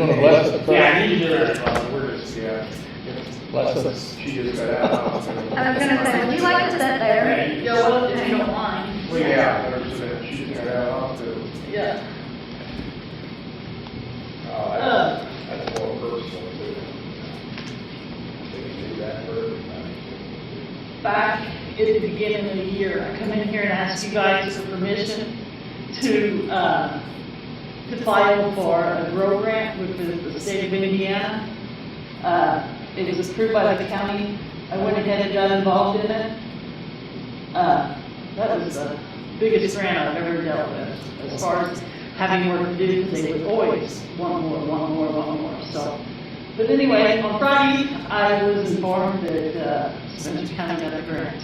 want to bless us? Yeah, you do it, we're just, Bless us. she just got out. I was gonna say, would you like to sit there? Yeah, well, if you don't mind. Well, yeah, there's that, she just got out too. Yeah. That's more personal too. They can do that for everybody. Back at the beginning of the year, I come in here and ask you guys for permission to file for a grow grant with the state of Indiana. It was approved by the county. I went ahead and got involved in it. That was the biggest grant I've ever dealt with, as far as having work to do, because they would always want more. So, but anyway, on Friday, I was informed that Spencer County got a grant.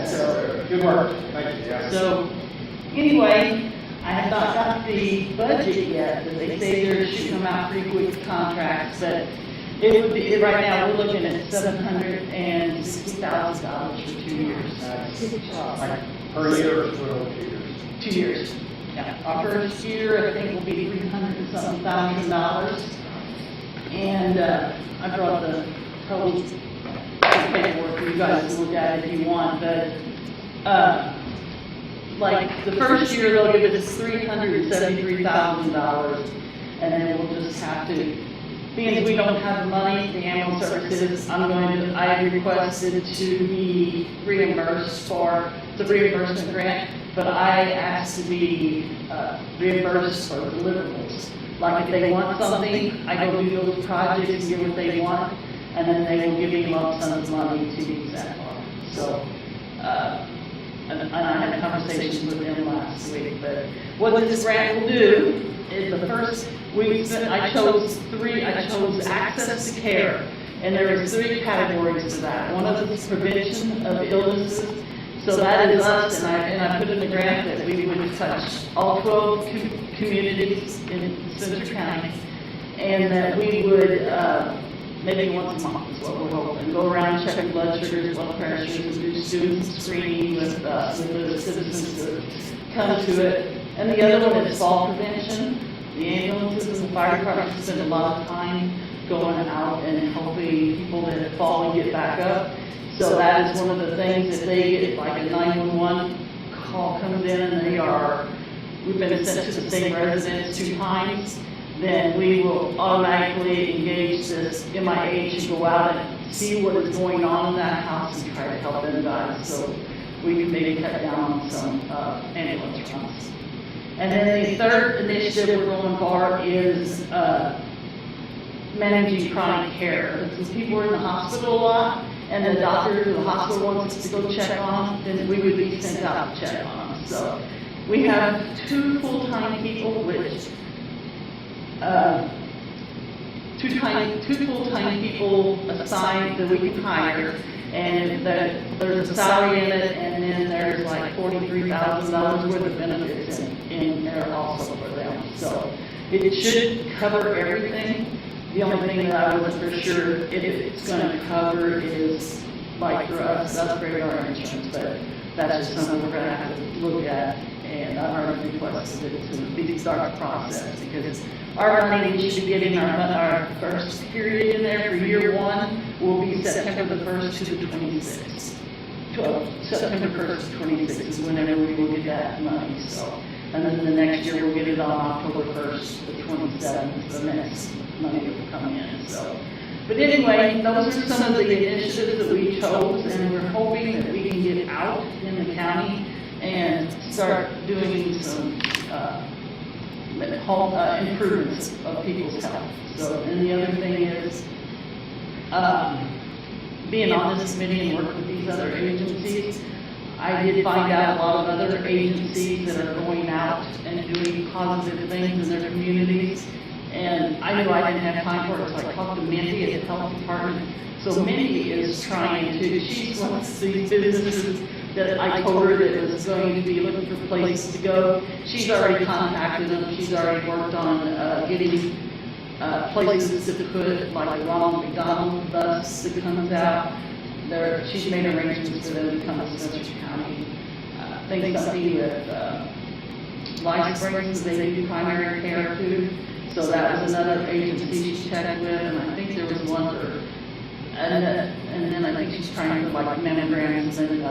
So, Good work, thank you, yeah. so, anyway, I have not got the budget yet, but they say they're shooting them out pretty quick contracts, but it would be, right now, we're looking at $760,000 for 2 years. Like per year or for 2 years? 2 years. Yeah, our first year, I think, will be $300 and something thousand. And I brought the whole paperwork for you guys to look at if you want, but like the first year, they'll give us $373,000, and then we'll just have to, being we don't have the money, the animal services, I requested to be reimbursed for the reimbursement grant, but I asked to be reimbursed for deliverables. Like if they want something, I go do those projects and get what they want, and then they will give me lump sums of money to use that for. So, and I had conversations with them last week, but what this grant will do is the first, I chose access to care, and there is 3 categories to that. One of them is prevention of illnesses, so that is us, and I put in the grant that we would touch all 12 communities in Spencer County, and that we would, maybe once a month is what we're hoping, go around checking blood sugars, blood pressures, and do student screening with the citizens to come to it. And the other one is fall prevention. The ambulances and the fire department spend a lot of time going out and helping people that fall and get back up. So that is one of the things that they get, like a 911 call comes in and we've been sent to the same residence 2 times, then we will automatically engage this MIH and go out and see what is going on in that house and try to help them guys. So we can maybe cut down on some ambulance runs. And then the third initiative we're going for is managing chronic care. Since people are in the hospital a lot, and the doctor in the hospital wants us to go check on them, then we would be sent out to check on them. So we have 2 full-time people, which 2 full-time people assigned that we can hire, and there's a salary in it, and then there's like $43,000 worth of benefits in there also for them. So it should cover everything. The only thing that I wasn't for sure if it's going to cover is, like for us, upgrade our insurance, but that's just something we're going to have to look at, and I've already requested it to start the process, because our money we should be getting our first period in there for year 1 will be September the 1st to the 26th. September 1st to 26th is whenever we will get that money, so. And then the next year we'll get it on October 1st, the 27th, the next money that will come in, so. But anyway, those are some of the initiatives that we chose, and we're hoping that we can get out in the county and start doing some home improvements of people's health. So, and the other thing is, being on this committee and working with these other agencies, I did find out a lot of other agencies that are going out and doing positive things in their communities. And I knew I didn't have time for it, so I talked to Mindy at the health department. So Mindy is trying to, she's one of these businesses that I told her that was going to be looking for places to go. She's already contacted them. She's already worked on getting places to put, like the Ronald McDonald bus that comes out. She's made arrangements for them to come to Spencer County. Things something with Life Springs, they do primary care too. So that was another agency she checked with, and I think there was one other. And then I think she's trying to like mammograms and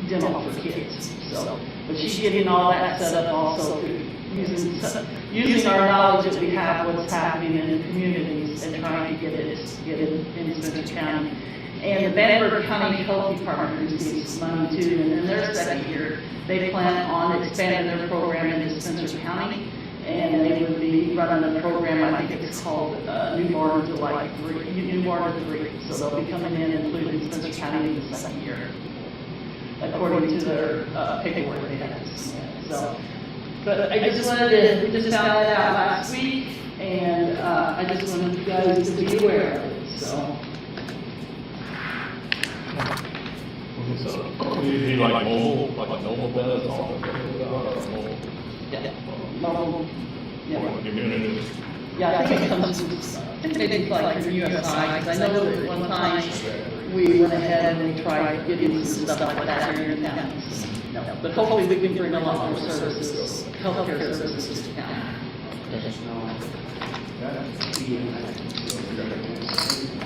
dental for kids. So, but she's getting all that set up also through using our knowledge that we have what's happening in the communities and trying to get it in Spencer County. And the Vanderbilt County Health Department receives money too, and in their second year, they plan on expanding their program into Spencer County. And they would be running a program, I think it's called Newborn to like 3, Newborn to 3. So they'll be coming in and including Spencer County in the second year, according to their paperwork they have to submit. So, but I just wanted to, we just found that out last week, and I just wanted you guys to be aware of it, so. So, do you like mobile, like normal beds, all the mobile? Yeah. Mobile, yeah. Community. Yeah, I think it comes from, I think they did like from USI, because I know that one time we went ahead and we tried getting some stuff like that here in town. No, but hopefully we can bring a lot more services, healthcare services to town.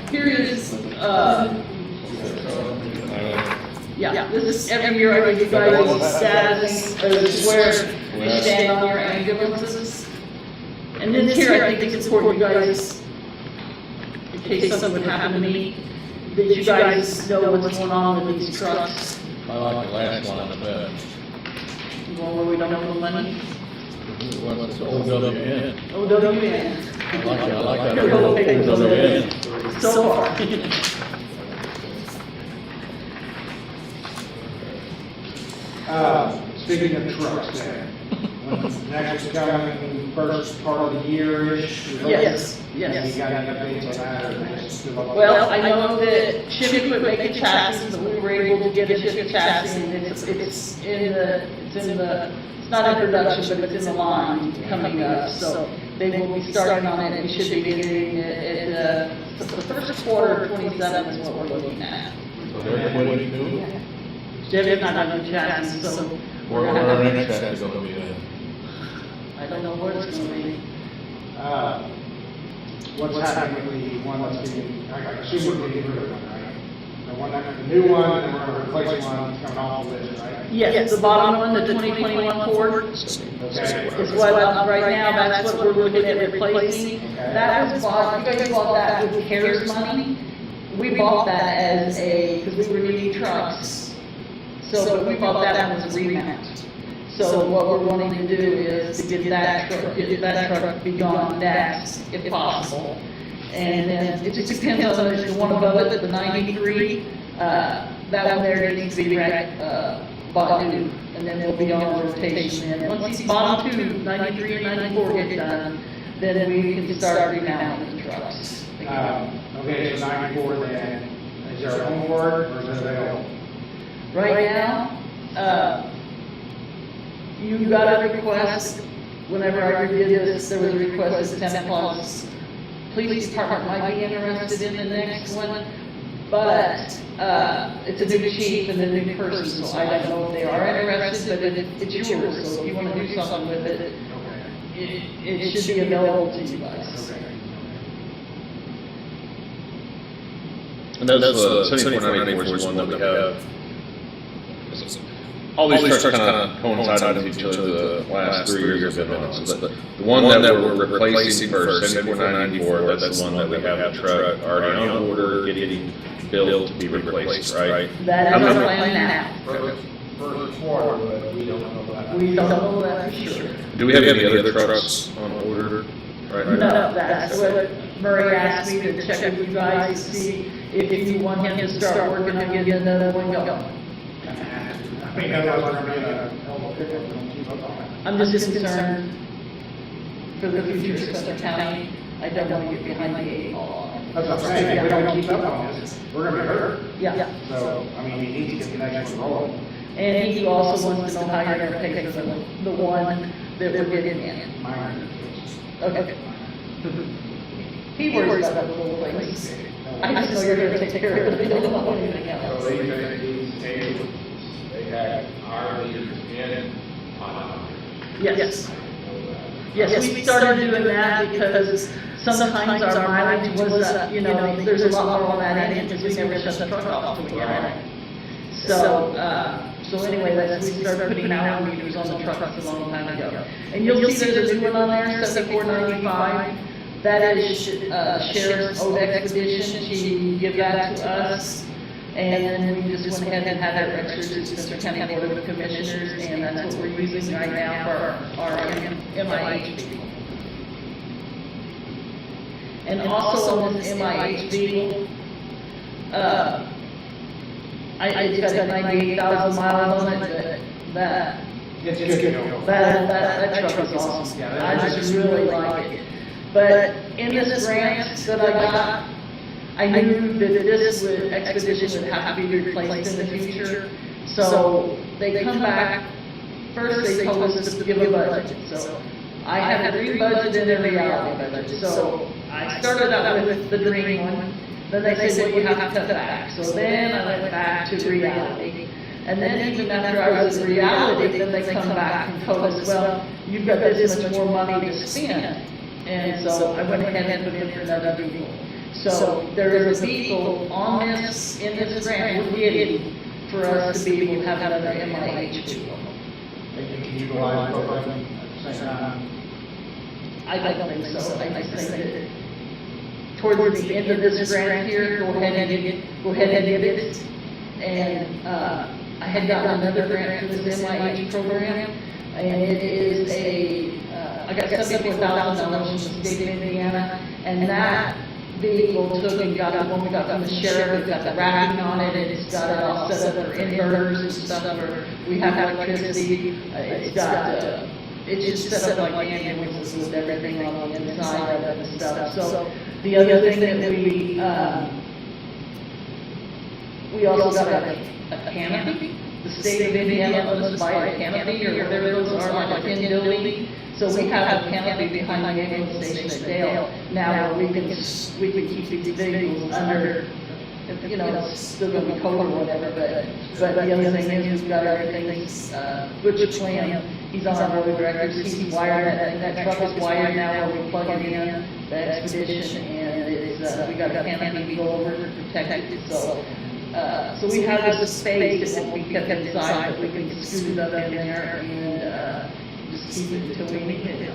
Here is, yeah, this is every year I give you guys status of where we stand on your ambulances. And then here, I think it's important you guys, in case something would happen to me, that you guys know what's going on with these trucks. I like the last one, I bet. Well, where we don't have the money. What's the OWN? OWN. I like that. OWN. So far. Speaking of trucks then, next is coming first part of the year-ish? Yes, You yes. got any updates on that, or just still up? Well, I know that Chevy quit making chassis, but we were able to get a Chevy chassis, and it's not in production, but it's in the line coming up, so they will be starting on it, and we should be getting it at, the first quarter of 27 is what we're looking at. So they're quitting too? Chevy's not on the chassis, so Where we're gonna our have, next chapter gonna be then? I don't know where it's gonna be. What's happening with the one that's being, I assume we're getting rid of one, right? The new one, and we're gonna replace one coming off the list, right? Yes, the bottom one, the 2021 Ford, Okay. is what, right now, that's what we're looking at replacing. That was bought, you guys bought that with CARES money. We bought that as because we were needing trucks. So we bought that one as a remount. So what we're wanting to do is to get that truck be gone next, if possible. And then it just depends on if you want above it, the 93, that one there needs to be bought new, and then we'll be on rotation. And once these bottom two, 93 and 94 get done, then we can start remounting the trucks. Okay, so 94 then, is there a home for it, or is it available? Right now, you got a request, whenever I did this, there was a request that Santa Claus Police Department might be interested in the next one, but it's a new chief and a new person, so I don't know if they are interested, but it's yours, so if you want to do something with it, it should be available to you guys. And that's 7494 is one that we have. All these trucks kind of coincide with each other the last 3 years they've been on. So the one that we're replacing for 7494, that's the one that we have the truck already on order, getting built to be replaced, right? That is our plan now. First quarter, but we don't know that. We don't know that for sure. Do we have any other trucks on order right now? No, that's what Murray asked me to check with you guys to see if you want him to start working on getting another one going. I think that was gonna be a elbow pickup, we don't keep up on it. I'm just concerned for the future of Spencer County. I don't want to get behind the 8 ball. That's what I'm saying, if we don't keep up on this, we're gonna be hurt. Yeah, So, I mean, we need to get the next one rolling. and he also wants to know how you're gonna pay for the one that we're getting in. Mine. Okay. He worries about the little things. I just know you're gonna take care of it, they don't know anything So else. they take these tables, they have our leaders in, Yes. Yes, we started doing that because sometimes our mileage was, there's a lot more on that end because we never shut the truck off till we got it. So anyway, we started putting hour meters on the trucks a long time ago. And you'll see there's a new one on there, 7495. That is Sheriff's old expedition. She gave that to us. And then we just went ahead and had it registered to Spencer County Board of Commissioners, and that's what we're using right now for our MIH vehicle. And also on this MIH vehicle, it's got 98,000 miles on it, but that It's good. that truck is awesome. I just really like it. But in this grant that I got, I knew that this expedition would have to be replaced in the future. So they come back, first they told us to give a budget. So I had a dream budget and a reality budget. So I started out with the dream one, then they said, well, you have to cut back. So then I went back to reality. And then even after I was in reality, then they come back and told us, well, you've got this much more money to spend. And so I went ahead and put in for another vehicle. So there is a vehicle on this, in this grant we're getting for us to be able to have another MIH vehicle. Can you go live both of them at the same time? I don't think so. I just think that towards the end of this grant here, go ahead and get it. And I had gotten another grant for this MIH program, and it is I got $74,000 from the state of Indiana, and that vehicle took and got the one we got from the sheriff. It's got the racking on it, and it's got it all set up for inverters and stuff where we have electricity. It's got it's just set up like ambulances with everything on the inside of it and stuff. So the other thing that we also got a canopy. The state of Indiana let us buy a canopy or whatever those are, like a tin building. So we have a canopy behind the ambulance station at Dale now where we can keep these vehicles under, it's still gonna be cold or whatever, but the other thing is we've got everything, Butch Clam, he's on our road records, he's wired, that truck is wired now where we plug it in, the expedition, and it's, we got a canopy go over to protect it, so we have this space that won't be kept inside, but we can scoot it up in there and, just keep it until we need it.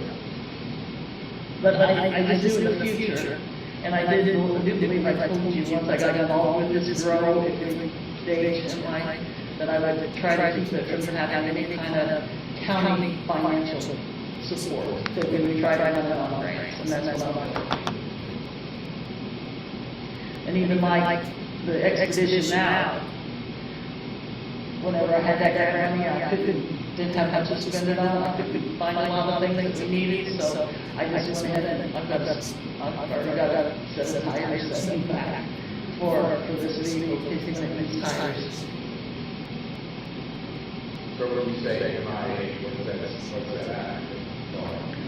But I just do in the future, and I did believe I told you once I got involved with this grow at the stage in life, that I would try to keep it from having any kind of county financial support, that we would try to run it on grants, and that's what I'm doing. And even like the expedition now, whenever I had that grant money, I didn't have much to spend it on, I could find a lot of things that we needed, so I just went ahead and I've already got a set of tires set in back for this vehicle, kicking in these tires. So when you say MIH, what's that at?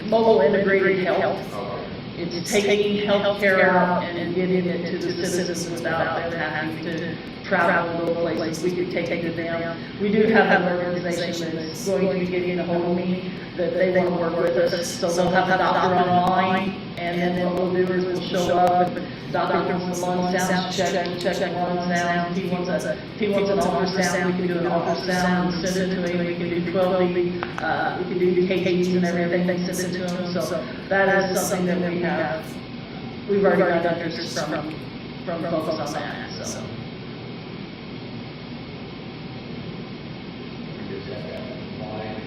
Mobile integrated health. Okay. It's taking healthcare out and getting it to the citizens without them having to travel to places. We could take it to them. We do have an organization that's going to be getting a hold of me that they want to work with us. So they'll have a doctor online, and then what we'll do is we'll show up and doctor wants the lung sounds check lung sounds. He wants an ultrasound. We can do an ultrasound and send it to him. We can do 12 we can do KGs and everything. They send it to him. So that is something that we have. We've already got interest from folks on that. So. We just had that line,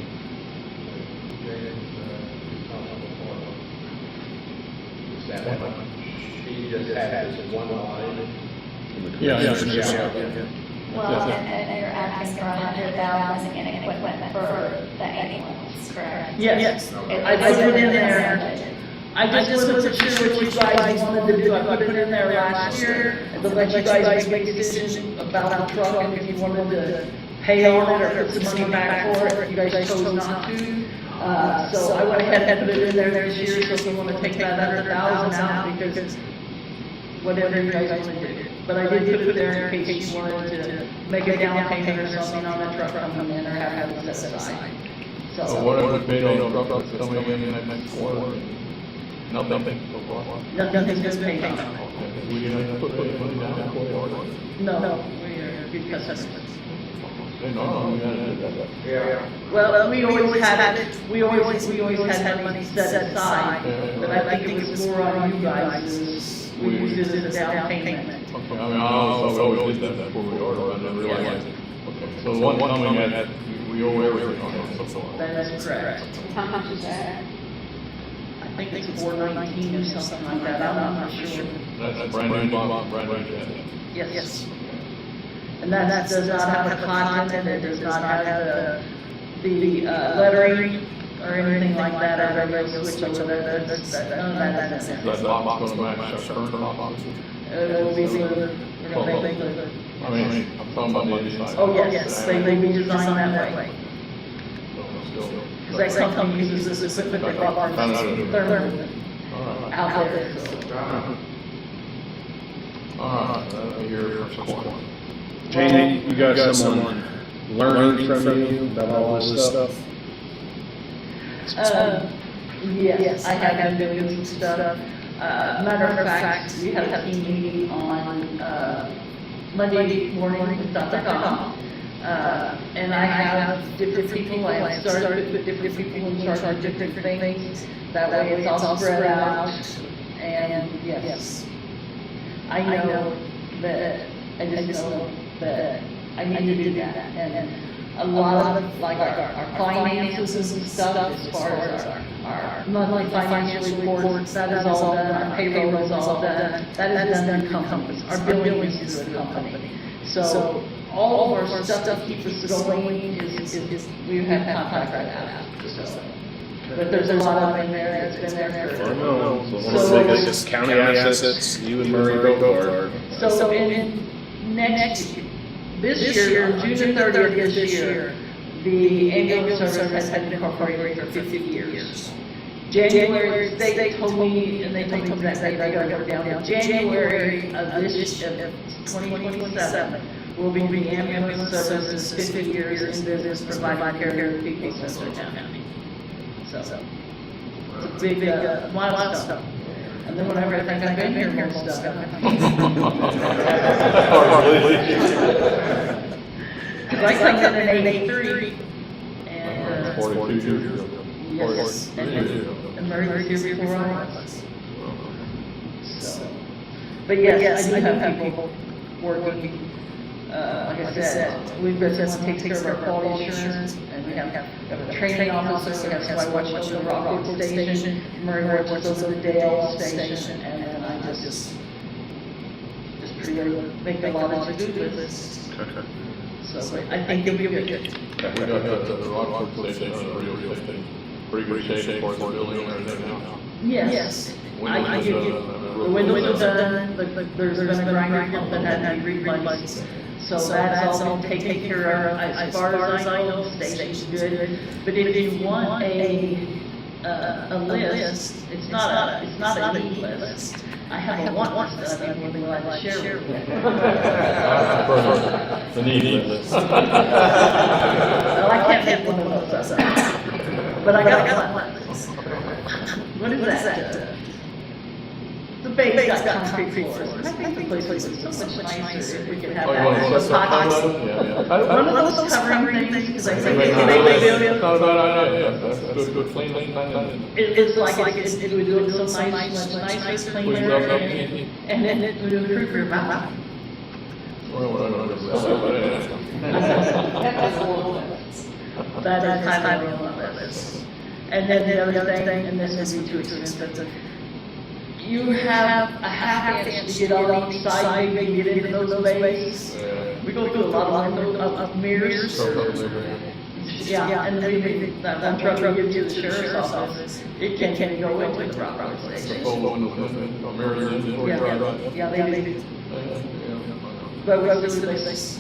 is that one? He just had this one line. Yeah. Well, and you're asking for 100,000 in equipment for the ambulance, correct? Yes. Okay. I put in there. I just wasn't sure what you guys wanted to do. I put it in there last year, to let you guys make a decision about the truck, and if you wanted to pay on it or put some money back for it, you guys chose not to. So I went ahead and put it in there this year, so if you want to take that 100,000 out, because whatever you guys want to do. But I did put it there in case you wanted to make a down payment or something on the truck coming in or have it set aside. So what if we paid on truck that's coming in the next quarter? Nothing so far. Nothing's been paid on. Okay, we didn't have to put any money down for it. No, we are good customers. Hey, no, we gotta do that. Yeah. Well, we always had it, we always had money set aside, but I think it was more on you guys, we used it as a down payment. Okay, I mean, I always did that before we ordered, I didn't realize it. Okay, so the one coming at, we owe everything on it, so far. That is correct. How much is that? I think it's 419 or something like that, I'm not sure. That's brand new box, brand new jet. Yes. And that does not have the content, it does not have the lettering or anything like that, a regular switch over there, none of that is in That there. box gonna match our current box. It will be, we're gonna make the. I mean, I'm talking about the inside. Oh, yes, they be designed that way. Because that company uses this equipment they bought from Thurman out there. All right, that'll be your first one. Jane, you got someone learning from you about all this stuff? Yes, I have been doing some stuff. Matter of fact, we had a team meeting on, Monday morning with Dr. Goff. And I have different people, I have started with different people in charge of different things. That way it's all spread out. And yes, I know that, I just know that I need to do that. And a lot of, like our finances and stuff, as far as our monthly financial reports, that is all done, our payroll is all done. That is done through companies, our billing is through a company. So all of our stuff to keep us going is, we have contracted out. So, but there's a lot of in there that's been there I for. don't know, so one of the biggest county assets, you and Murray go for. So in this year, June 30th this year, the ambulance service has been incorporated for 50 years. January, they told me, and they told me that they're going to go down. January of this, of 2027, will be the ambulance services 50 years in business providing care to people in Central County. So, it's a big milestone. And then whenever I think I've been here, more stuff. Because I come in at 83, and, 42 years ago. yes, 43 years ago. and Murray was here before I was. So, but yes, I do have people working, like I said, we've got someone who takes care of our quality assurance, and we have a training officer, we have somebody watching the Rockwood station, Murray watches over the Dale station, and then I just pretty make a lot of to-do lists. Okay. So I think they'll be good. We got the Rockford station, radio station, pretty good shape for the building and everything now. Yes. I give you, the windows are done, there's been a grinder pump that had to be replaced. So that's all been taken care of, as far as I know, the station's good. But if you want a list, it's not a need list. I have a want list that I'd be glad to share with you. The need list. Well, I can't get one of those, but I got one. What is that? The base got concrete floors. I think the place would be so much nicer if we could have Oh, you want to that. set something? Yeah. One of those covering things, because I think It's they not a bad idea, that's good, clean. it's like, it would look so nice, much nicer, cleaner, and then it would improve your mouth. That is highly on the list. And then the other thing, and this would be too expensive, you have a half inch to get on each side, maybe get into those bays. We go through a lot of mirrors. Yeah, and then that truck gives you the sheriff's office, it can go into the Rockford station. Yeah, they do. But we do this,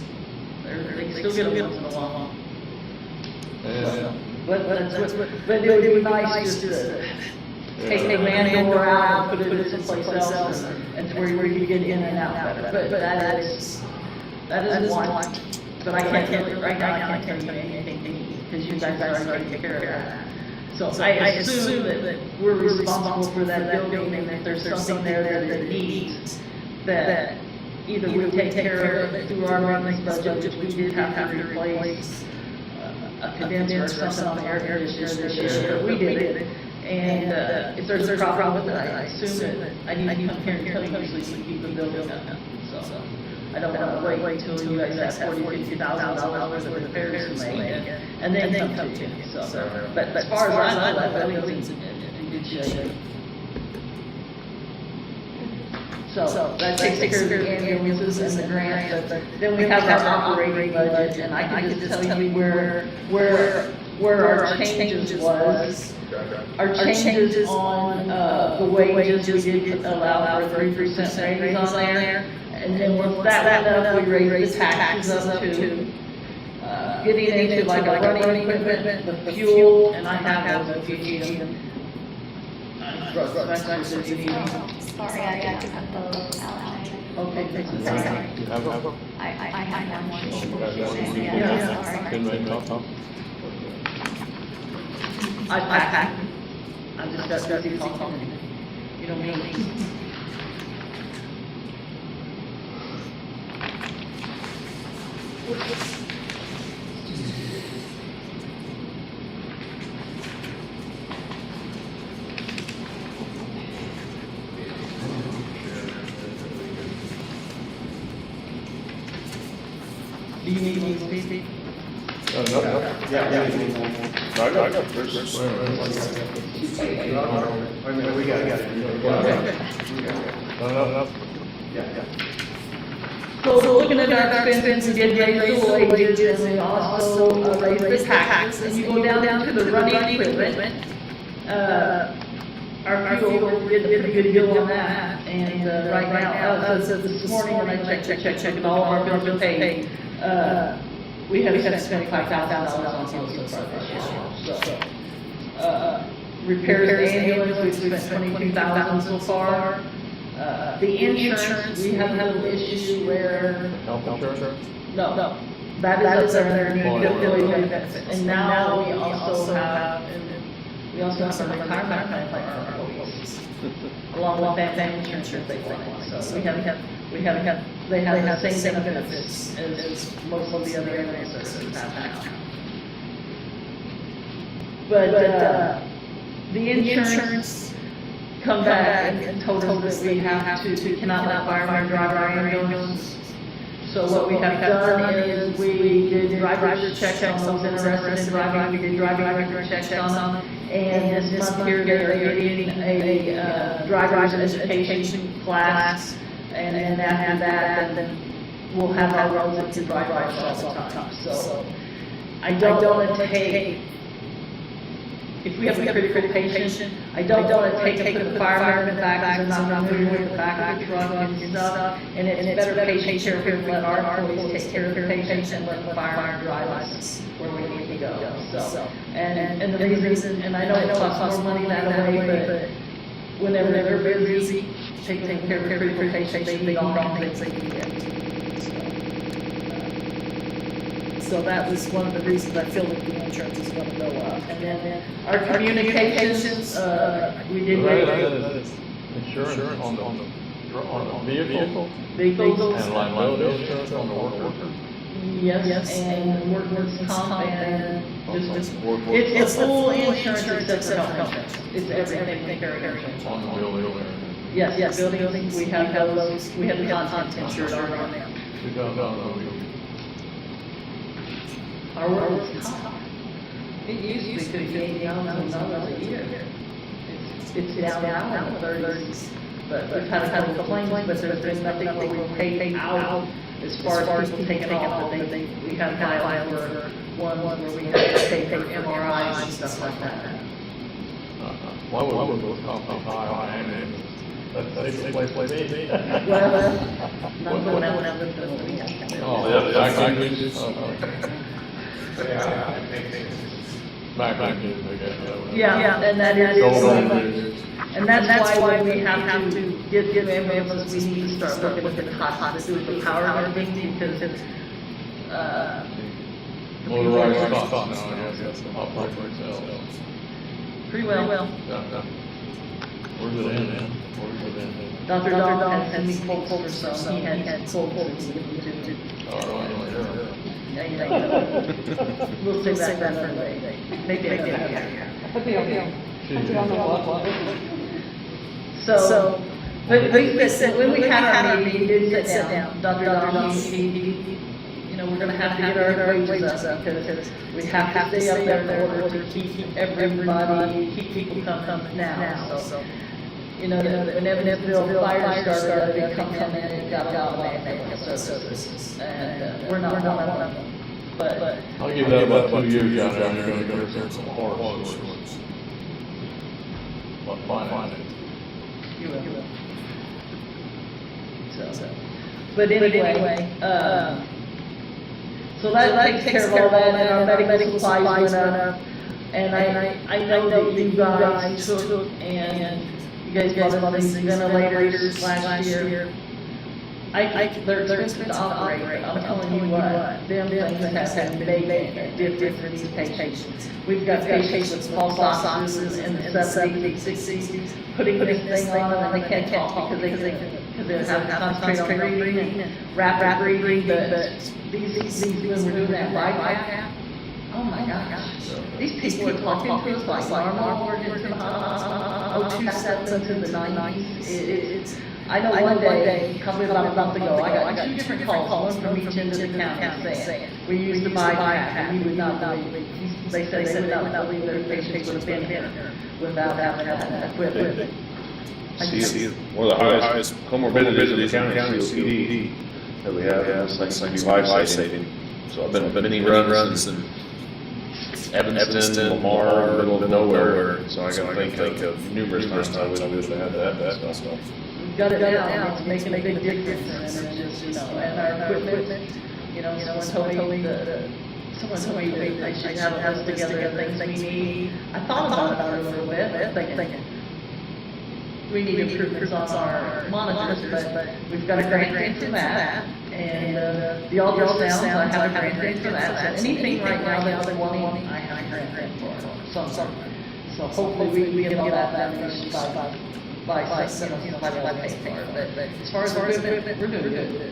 they still get them once in a while. But it would be nice just to take the manual out, put it someplace else, and to where you can get in and out better. But that is one. But I can't tell you, right now, I can't tell you anything to eat. because you guys are already taking care of that. So I assume that we're responsible for that building, and if there's something there that it needs, that either we take care of it through our maintenance budget, which we did have to replace a condenser or something on the air conditioner this year, but we did it. And if there's a problem with it, I assume that I need to come here and tell you so you can keep the building up. So I don't want to wait till you guys have $40,000-$50,000 worth of repairs to make and then come to you. So, but as far as I know, that building's in good shape. So that takes care of the ambulances and the grant, but then we have our operating budget, and I can just tell you where our changes was. Our changes on, the wages, we did allow for a 3% raise on there. And then once that went up, we raised the taxes up to, getting into like a running equipment, the fuel, and I have those if you need them. Sorry, I got to cut those out. Okay, thank you. Sorry. You have one? I have one. Yeah. Sorry. Can make copies? I pack. I'm just got busy talking. You know me. Do you need these, Steve? No. Yeah. I got this. We got it. No. So looking at our expenses, we did raise the wages, and we also raised the taxes, and you go down to the running equipment. Our fuel, we did a pretty good deal on that, and right now, so this morning when I checked, and all of our bills are paid, we have spent $5,000 on fuel so far this year. So, repairs to ambulance, we've spent $22,000 so far. The insurance, we have a little issue where, Health insurance? no, that is up there, and employee benefits. And now we also have a retirement plan for our employees, along with that insurance they want. So they have the same benefits as most of the other ambulance services have now. But, the insurance come back and told us that we cannot let firemen drive our ambulance. So what we have done is we did driver's checks on those interested in driving, we did driving record checks on them. And this month here, they're getting a driver's education class. And then after that, then we'll have our roads to drive ourselves all the time. So I don't want to take, if we have a critical patient, I don't want to take the firemen back, because I'm not moving with the back of the truck and stuff. And it's better patient care here, let our employees take care of their patients and let the firemen drive us where we need to go. So, and the reason, and I know it costs more money that way, but whenever they're busy, taking care of critical patients, they need all the things they can get. So that was one of the reasons I feel that the insurance is going to go up. And then our communications, we did. That is insurance on the vehicle? Vehicles. And liability insurance on the worker? Yes, and workers' comp and just, Work- it's full insurance except for health insurance. It's everything they carry insurance On the on. building. Yes, buildings, we have those, we have the content insured already on them. Our workers' comp, it used to be $80,000 a year. It's down now in the 30s, but we've had a couple of complaints, but there's been nothing where we pay out as far as people taking off, but we have filed for one where we have to pay for MRIs and stuff like that. Why would those costs be high and that's a place like me? Well, not going out and looking at what we have. Oh, back in, I guess. Yeah, and that is, Gold and that's why when we have to get ambulance, we need to start looking at the costs to do the power and everything, because, motorized cops now, I guess, to operate themselves. Pretty well. Yeah. Where's it in, man? Where's it in? Dr. Dahl had sent me quotes for some, he had quotes to give to. Oh, I don't know. Yeah. We'll save that for another day. Maybe another year. So, but we said, when we had our meeting, we did sit down, Dr. Dahl, he, you know, we're gonna have to get our wages up, because we have to stay up there in order to keep everybody, keep people coming now, so. You know, when Evansville fire started, they come in and got a lot of ambulance services, and we're not one of them. But I'll give that about 2 years down there, and they're gonna go through some horror stories. But fine. you will. So, but anyway, so that takes care of all that, and our medical supplies went up. And I know that you guys took, and you guys bought these ventilators last year. They're expensive to operate, but I'm telling you what, them things have made a difference for these patients. We've got patients with pulse oxygen in the 70s, 60s, putting this thing on them, and they can't talk because they have to concentrate on breathing and rapid breathing, but these, when we're doing that right, oh my gosh. These people are talking to us like normal, we're just in the hospital, 027 to the 90s. I know one day, probably about a month ago, I got 2 different calls, one from each end of the county saying, we used to buy that, and we would not believe, they said they would not believe their patients would have been here without having that equipment. See, one of the highest comorbidities in the county is COPD that we have, it's like be life-saving. So I've been many runs in Evanston, Lamar, middle of nowhere, so I gotta think of numerous times I wish I had that stuff. We've got it now, it's making a big difference, and it's just, you know, and our equipment, you know, someone told me that I should have us together, and things we need. I thought about it a little bit, thinking, we need improvements on our monitors, but we've got a grant into that, and the ultrasounds, I have a grant into that, so anything right now that's wanting, I have a grant for, so hopefully we get all that finished by somebody like pay for it, but as far as equipment, we're doing good.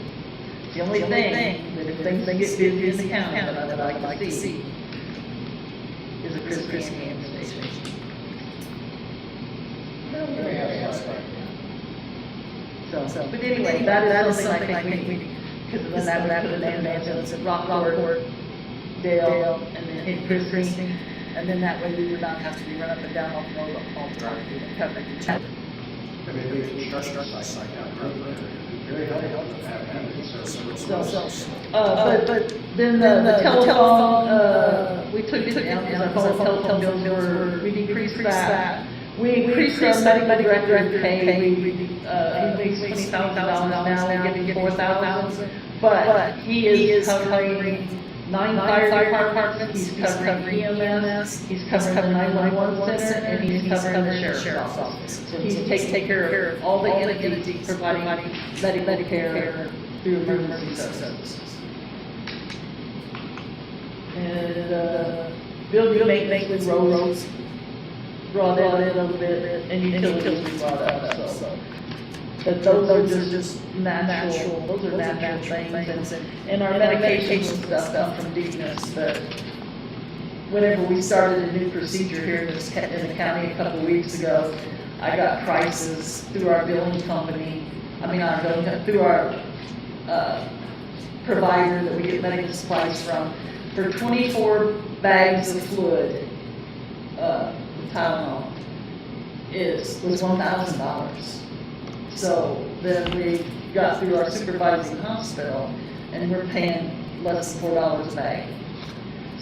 The only thing, that if things get busy in the county, that I'd like to see is a Chris Scan station. So, but anyway, that is something I think we, because then that would put an ambulance at Rockport, Dale, and then in Chris Green, and then that way we would not have to be run up and down all the property and covering each other. I mean, we construction sites like that, very helpful to have service. But then the telephone, we took it down, because our telephone bills were, we decreased that. We increased our medical director pay, he makes $20,000 now, we're giving $4,000. But he is covering 9 fire departments, he's covering EMS, he's covering the 911 center, and he's covering the sheriff's office. So he's taking care of all the entities providing medical care through emergency services. And building maintenance with roads, brought in a little bit, and utilities we brought up, so. But those are just natural, those are natural things, and our medications and stuff come from Deaconess, but whenever we started a new procedure here in the county a couple of weeks ago, I got prices through our billing company, through our, provider that we get medical supplies from, for 24 bags of fluid, Tylenol, was $1,000. So then we got through our supervising hospital, and we're paying less than $4 a bag.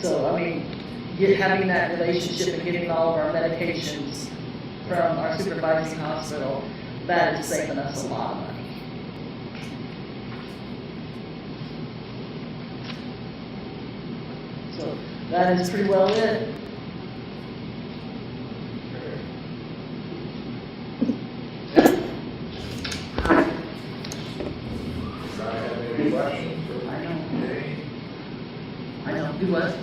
So, having that relationship and getting all of our medications from our supervising hospital, that is saving us a lot of money. So that is pretty well it. I know. Do what?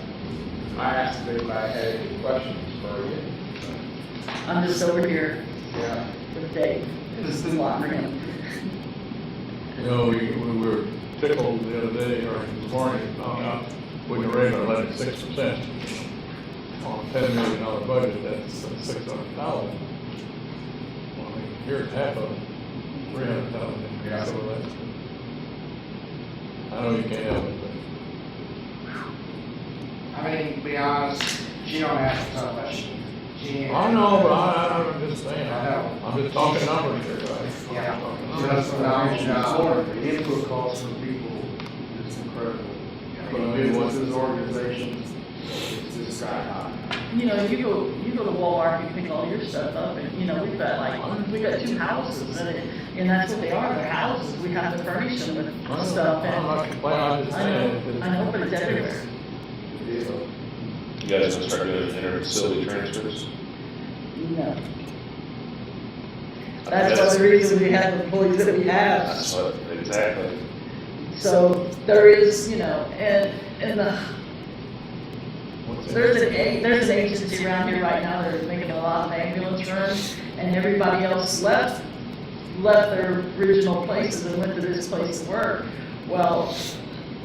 I'm just over here Yeah. with Dave. This is a lot for him. You know, we were tickled the other day, or this morning, found out we can raise our levy 6%. On a $10 million budget, that's $600,000. Well, I mean, here's half of it, $300,000. Yeah. So that's, I know you can't help it, I mean, to be honest, she don't ask so much. She. but I know, but I'm just saying, I know. I'm just talking numbers here, guys. Yeah. I'm talking So numbers. that's what I mentioned this morning, the input costs for people is incredible. But I mean, what's This organization, it's just sky high. You know, you go to Walmart, you pick all your stuff up, and, you know, we've got 2 houses, and that's what they are, they're houses, we have to furnish them with stuff, I'm not and complaining, I'm just saying. I know, but it's everywhere. You guys gonna start doing inter-facility transfers? No. That's one of the reasons we have the employees that we have. That's what, exactly. So there is, you know, and there's an agency around here right now that is making a lot of ambulance runs, and everybody else left their original places and went to this place to work. Well,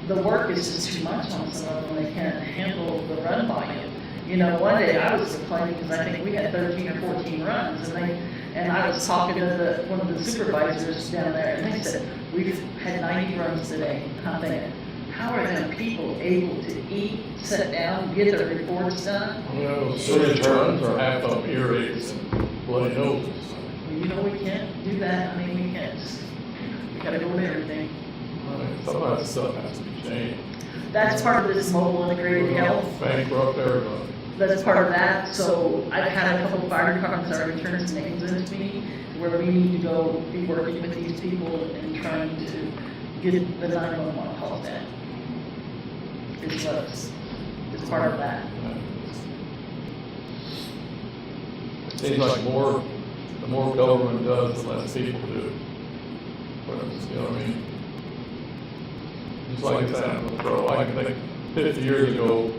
the work is just too much on some of them, they can't handle the run volume. You know, one day I was complaining because I think we had 13 or 14 runs, and I was talking to one of the supervisors down there, and they said, we've had 90 runs today. And I'm thinking, how are them people able to eat, sit down, get their reports done? You know, those city turns are half of earaches and bloody noses. You know, we can't do that, I mean, we can't, we gotta go with everything. I mean, some of that stuff has to be changed. That's part of this mobile integrated health. Bankrupt everybody. That's part of that, so I've had a couple fire departments that already turned some names into me, where we need to go be working with these people and trying to get the 911 calls in. It's part of that. It seems like the more government does, the less people do. But it's, you know what I mean? Just like it's out on the road. I can think 50 years ago,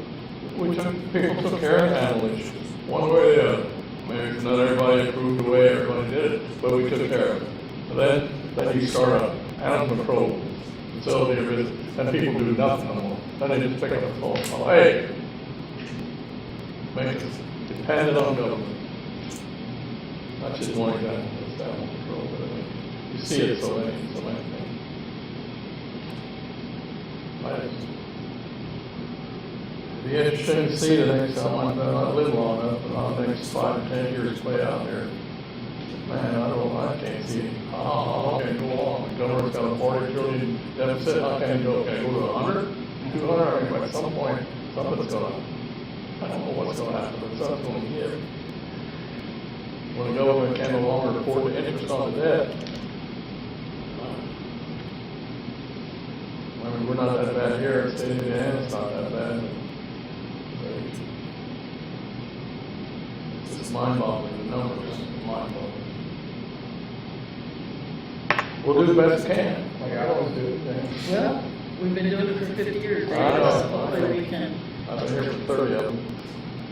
people took care of animal issues, one way or the other. Maybe not everybody approved the way everybody did it, but we took care of it. And then you start a animal control facility, and people do nothing no more. Then they just pick up the phone, oh, hey, make us dependent on government. That's just one example of animal control, but I mean, you see it so many things. It'd be interesting to see the next time I live long enough, and the next 5 or 10 years play out there. Man, I can't see how long can it go on. The government's got a $40 trillion deficit, how can it go? Can it go to 100, 200? I mean, at some point, something's gonna, I don't know what's gonna happen, but something's gonna give. When the government can no longer afford the interest on the debt, I mean, we're not that bad here, in the state of Indiana, it's not that bad. It's just mind-boggling, the numbers are mind-boggling. We'll do the best we can, like I always do. Well, we've been doing it for 50 years, Dave, I know. so hopefully we can, I've been here for 30 of them.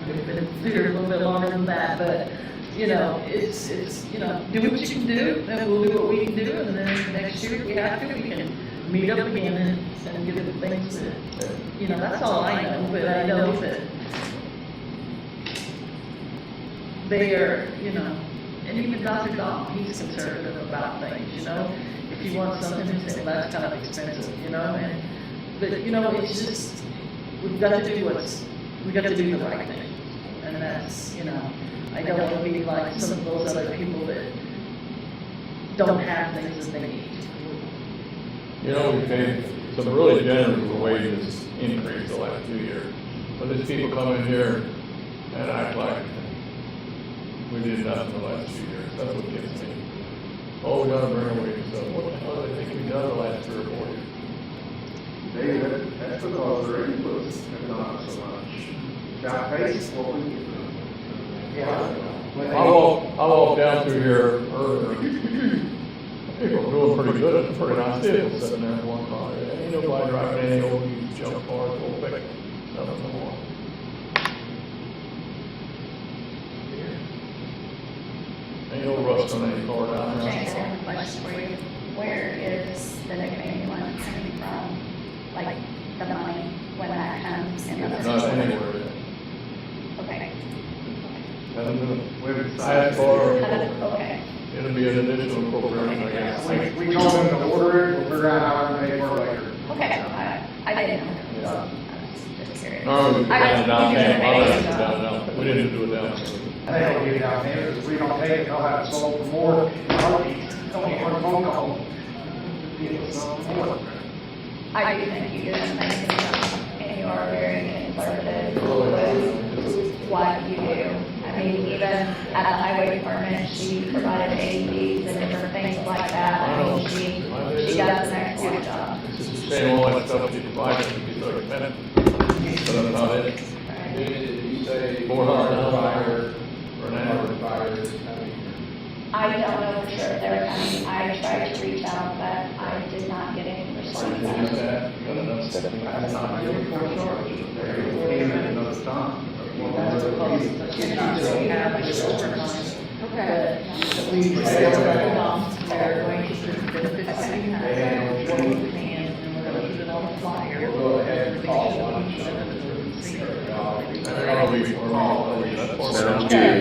we've been here a little bit longer than that, but, you know, it's, you know, do what you can do, and we'll do what we can do, and then next year if we have to, we can meet up again and get the things that, you know, that's all I know, but I know that they are, you know, and even Dr. Dom, he's conservative about things, you know? If he wants something, he says, well, that's kind of expensive, you know? But, you know, it's just, we've got to do the right thing. And that's, you know, I don't want to be like some of those other people that don't have things that they need. You know, we've paid some really generous wages increase the last 2 years. But these people come in here and act like we did nothing the last few years. That's what gets me. Oh, we gotta bring away stuff. What the hell do they think we've done the last 3 or 4 years? David, that's because their inputs have gone up so much. Got pace what we can do. I walked down through here earlier. People are doing pretty good. It's a pretty nice vehicle sitting there in one car. Ain't nobody driving any old used junk cars, old pickup, nothing no more. no rust on any car down there. James, I have a question for you. Where is the new ambulance coming from? Like, the money, when that comes in? It's not anywhere yet. Okay. Hasn't been We've asked for, Okay. it'll be an additional appropriation, I guess. We told them to order it, we'll figure out how to pay for it later. Okay, I didn't know. Yeah. I was just curious. No, we I down, down, just- down, we didn't do it down. I think they'll give it down there, because if we don't take it, they'll have it sold for more. Don't get one phone call. People sell it for more. I do think you did an amazing job, and you are very conservative with what you do. I mean, even at the highway department, she provided AEDs and different things like that. I mean, she does an excellent job. It's just a shame all that stuff you provide can be so expensive. But that's about it. You say $400 for an hour. fires, I don't know for sure, I tried to reach out, but I did not get any response. You got enough stuff. I'm not getting full charge. They're paying it another time. That's what causes the changes that we have, which is overtime. Okay. We still They're going to keep the benefits that we have, what we can, and we're gonna put it on the flyer. We'll go ahead and call one. I don't know, that's part of it. Sounds good.